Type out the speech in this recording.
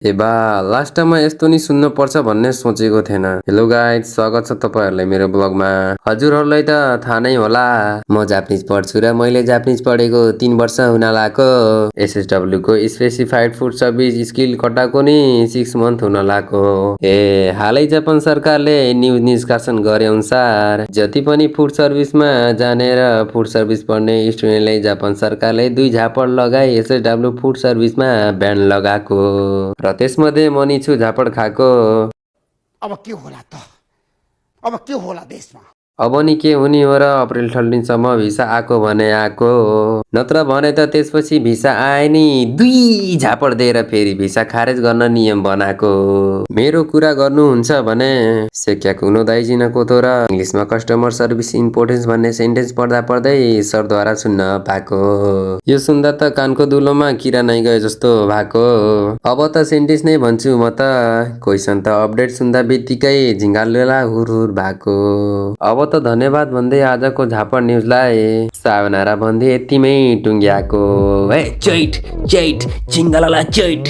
ए बा लास्ट टाइममा यस्तो नि सुन्न पर्छ भन्ने सोचेको थिएन। हेलो गाइज, स्वागत छ तपाईँहरूलाई मेरो ब्लगमा। हजुरहरूलाई त थाहा नै होला म जापानिज पढ्छु र मैले जापानिज पढेको 3 वर्ष हुन लाग्यो। एसएसडब्ल्यू को स्पेसिफाइड फुड सर्भिस स्किल कटाएको नि 6 मन्थ हुन लाग्यो। हालै जापान सरकारले न्युज निष्कासन गरे अनुसार जति पनि फुड सर्भिसमा जाने र फुड सर्भिस पढ्ने स्टुडेन्टलाई जापान सरकारले 2 झापड लगाई एसएसडब्ल्यू फुड सर्भिसमा ब्यान लगाएको र त्यसमध्ये मनी छु झापड खाएको। अब के होला त? अब के होला देशमा? अब नि के हुने हो र अप्रिल 13 सम्म भिसा आएको भने आएको, नत्र भने त त्यसपछि भिसा आए नि 2 झापड दिएर फेरि भिसा खारेज गर्न नियम बनाएको। मेरो कुरा गर्नुहुन्छ भने सेक्याकु नो दाइजिन कोतो र इङ्ग्लिसमा कस्टमर सर्भिस इम्पोर्टेन्स भन्ने सेन्टेन्स पढ्दा पढ्दै सरद्वारा सुन्न पाएको। यो सुन्दा त कानको दुलोमा किरा नै गए जस्तो भएको। अब त सेन्टेन्स नै भन्छु म त। क्वेसन त अपडेट सुन्दा बित्तिकै झिङ्गालेला हुर हुर भएको। अब त धन्यवाद भन्दै आजको झापड न्युजलाई सावनारा भन्दै यतिमै टुङ्ग्याएको। चैट चैट झिङ्गालाला चैट।